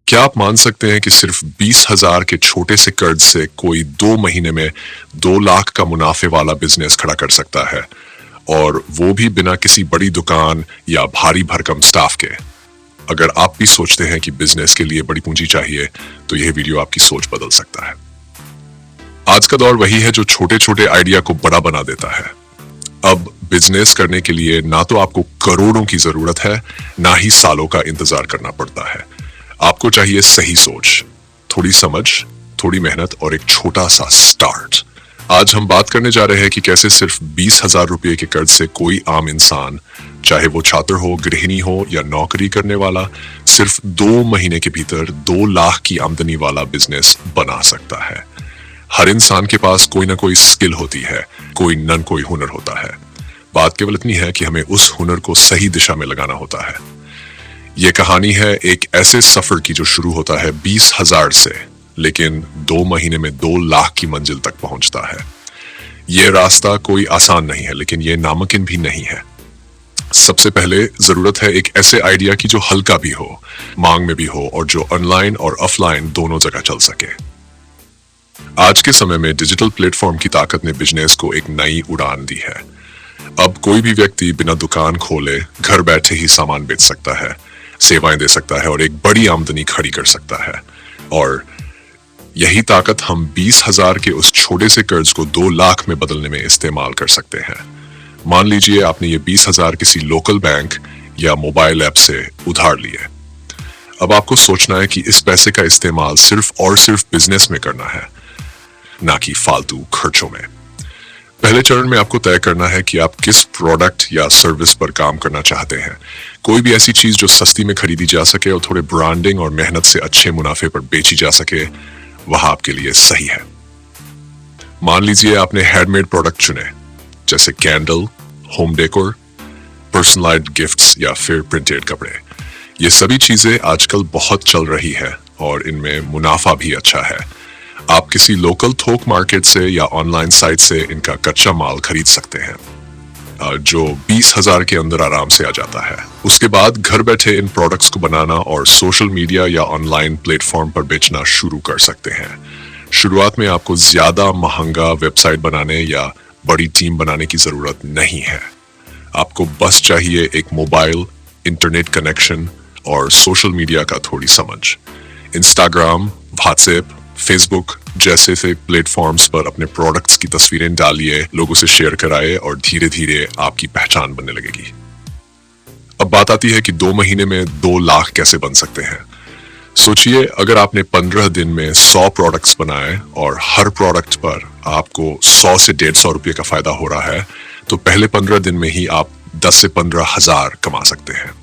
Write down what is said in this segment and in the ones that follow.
क्या आप मान सकते हैं कि सिर्फ 20,000 के छोटे से कर्ज से कोई 2 महीने में 2 लाख का मुनाफे वाला बिजनेस खड़ा कर सकता है, और वो भी बिना किसी बड़ी दुकान या भारी भरकम स्टाफ के? अगर आप भी सोचते हैं कि बिजनेस के लिए बड़ी पूंजी चाहिए, तो यह वीडियो आपकी सोच बदल सकता है। आज का दौर वही है जो छोटे छोटे आइडिया को बड़ा बना देता है। अब बिजनेस करने के लिए ना तो आपको करोड़ों की जरूरत है, ना ही सालों का इंतजार करना पड़ता है। आपको चाहिए सही सोच, थोड़ी समझ, थोड़ी मेहनत और एक छोटा सा स्टार्ट। आज हम बात करने जा रहे हैं कि कैसे सिर्फ 20,000 रुपये के कर्ज से कोई आम इंसान, चाहे वो छात्र हो, गृहिणी हो या नौकरी करने वाला, सिर्फ 2 महीने के भीतर 2 लाख की आमदनी वाला बिजनेस बना सकता है। हर इंसान के पास कोई ना कोई स्किल होती है, कोई हुनर होता है। बात केवल इतनी है कि हमें उस हुनर को सही दिशा में लगाना होता है। ये कहानी है एक ऐसे सफर की जो शुरू होता है 20,000 से, लेकिन 2 महीने में 2 लाख की मंजिल तक पहुंचता है। ये रास्ता कोई आसान नहीं है, लेकिन ये नामुमकिन भी नहीं है। सबसे पहले जरूरत है एक ऐसे आइडिया की जो हल्का भी हो, मांग में भी हो और जो ऑनलाइन और ऑफलाइन दोनों जगह चल सके। आज के समय में डिजिटल प्लेटफॉर्म की ताकत ने बिजनेस को एक नई उड़ान दी है। अब कोई भी व्यक्ति बिना दुकान खोले घर बैठे ही सामान बेच सकता है, सेवाएं दे सकता है और एक बड़ी आमदनी खड़ी कर सकता है। और यही ताकत हम 20,000 के उस छोटे से कर्ज को 2 लाख में बदलने में इस्तेमाल कर सकते हैं। मान लीजिए आपने ये 20,000 किसी लोकल बैंक या मोबाइल ऐप से उधार लिए। अब आपको सोचना है कि इस पैसे का इस्तेमाल सिर्फ और सिर्फ बिजनेस में करना है, ना कि फालतू खर्चों में। पहले चरण में आपको तय करना है कि आप किस प्रोडक्ट या सर्विस पर काम करना चाहते हैं। कोई भी ऐसी चीज जो सस्ती में खरीदी जा सके और थोड़े ब्रांडिंग और मेहनत से अच्छे मुनाफे पर बेची जा सके, वह आपके लिए सही है। मान लीजिए आपने हैंडमेड प्रोडक्ट चुने, जैसे candle, home decor, personalised gifts या फिर प्रिंटेड कपड़े। ये सभी चीजें आजकल बहुत चल रही है और इनमें मुनाफा भी अच्छा है। आप किसी लोकल थोक मार्केट से या ऑनलाइन साइट से इनका कच्चा माल खरीद सकते हैं, जो 20,000 के अंदर आराम से आ जाता है। उसके बाद घर बैठे इन प्रोडक्ट्स को बनाना और सोशल मीडिया या ऑनलाइन प्लेटफॉर्म पर बेचना शुरू कर सकते हैं। शुरुआत में आपको ज्यादा महंगा वेबसाइट बनाने या बड़ी टीम बनाने की जरूरत नहीं है। आपको बस चाहिए एक मोबाइल, इंटरनेट कनेक्शन और सोशल मीडिया का थोड़ी समझ। इंस्टाग्राम, व्हाट्सएप, फेसबुक जैसे से प्लेटफॉर्म्स पर अपने प्रोडक्ट्स की तस्वीरें डालिए, लोगों से शेयर कराइए और धीरे धीरे आपकी पहचान बनने लगेगी। अब बात आती है कि 2 महीने में 2 लाख कैसे बन सकते हैं। सोचिए, अगर आपने 15 दिन में 100 प्रोडक्ट्स बनाए और हर प्रोडक्ट पर आपको 100 से 150 रुपये का फायदा हो रहा है, तो पहले 15 दिन में ही आप 10 से 15,000 कमा सकते हैं।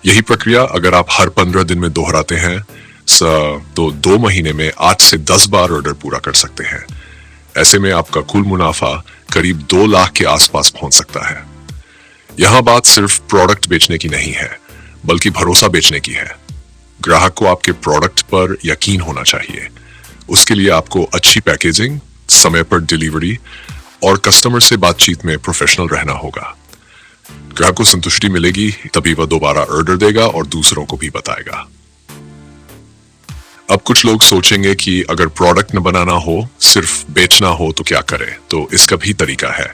यही प्रक्रिया अगर आप हर 15 दिन में दोहराते हैं तो 2 महीने में 8 से 10 बार ऑर्डर पूरा कर सकते हैं। ऐसे में आपका कुल मुनाफा करीब 2 लाख के आसपास पहुंच सकता है। यहां बात सिर्फ प्रोडक्ट बेचने की नहीं है, बल्कि भरोसा बेचने की है। ग्राहक को आपके प्रोडक्ट पर यकीन होना चाहिए। उसके लिए आपको अच्छी पैकेजिंग, समय पर डिलीवरी और कस्टमर से बातचीत में प्रोफेशनल रहना होगा। ग्राहक को संतुष्टि मिलेगी, तभी वह दोबारा ऑर्डर देगा और दूसरों को भी बताएगा। अब कुछ लोग सोचेंगे कि अगर प्रोडक्ट न बनाना हो, सिर्फ बेचना हो तो क्या करें। तो इसका भी तरीका है।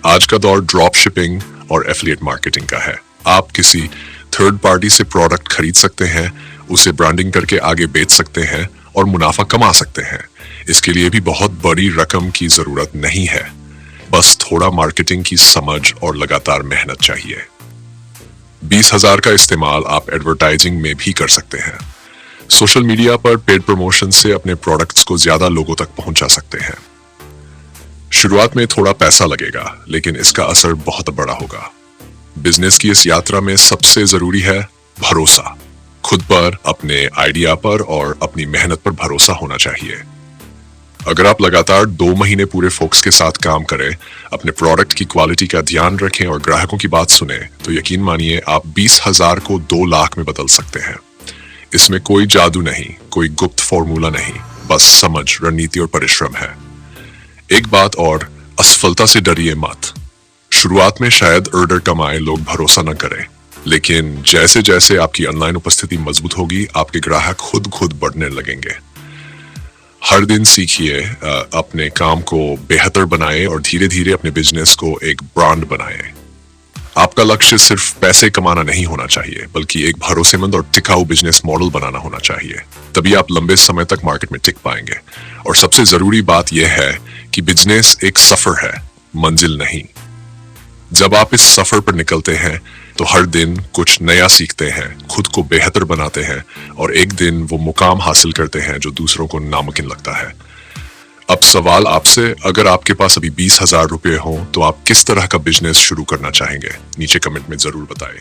आज का दौर ड्रॉप शिपिंग और एफिलिएट मार्केटिंग का है। आप किसी थर्ड पार्टी से प्रोडक्ट खरीद सकते हैं, उसे ब्रांडिंग करके आगे बेच सकते हैं और मुनाफा कमा सकते हैं। इसके लिए भी बहुत बड़ी रकम की जरूरत नहीं है, बस थोड़ा मार्केटिंग की समझ और लगातार मेहनत चाहिए। 20,000 का इस्तेमाल आप एडवर्टाइजिंग में भी कर सकते हैं। सोशल मीडिया पर पेड प्रमोशन से अपने प्रोडक्ट्स को ज्यादा लोगों तक पहुंचा सकते हैं। शुरुआत में थोड़ा पैसा लगेगा, लेकिन इसका असर बहुत बड़ा होगा। बिजनेस की इस यात्रा में सबसे जरूरी है भरोसा। खुद पर, अपने आइडिया पर और अपनी मेहनत पर भरोसा होना चाहिए। अगर आप लगातार 2 महीने पूरे फोकस के साथ काम करें, अपने प्रोडक्ट की क्वालिटी का ध्यान रखें और ग्राहकों की बात सुने, तो यकीन मानिए आप 20,000 को 2 लाख में बदल सकते हैं। इसमें कोई जादू नहीं, कोई गुप्त फॉर्मूला नहीं, बस समझ, रणनीति और परिश्रम है। एक बात और, असफलता से डरिए मत। शुरुआत में शायद ऑर्डर कम आए, लोग भरोसा न करें, लेकिन जैसे जैसे आपकी ऑनलाइन उपस्थिति मजबूत होगी, आपके ग्राहक खुद खुद बढ़ने लगेंगे। हर दिन सीखिए, अपने काम को बेहतर बनाएं और धीरे धीरे अपने बिजनेस को एक ब्रांड बनाएं। आपका लक्ष्य सिर्फ पैसे कमाना नहीं होना चाहिए, बल्कि एक भरोसेमंद और टिकाऊ बिजनेस मॉडल बनाना होना चाहिए। तभी आप लंबे समय तक मार्केट में टिक पाएंगे। और सबसे जरूरी बात यह है कि बिजनेस एक सफर है, मंजिल नहीं। जब आप इस सफर पर निकलते हैं तो हर दिन कुछ नया सीखते हैं, खुद को बेहतर बनाते हैं और एक दिन वो मुकाम हासिल करते हैं जो दूसरों को नामुमकिन लगता है। अब सवाल आपसे, अगर आपके पास अभी 20,000 रुपए हों तो आप किस तरह का बिजनेस शुरू करना चाहेंगे? नीचे कमेंट में जरूर बताएं।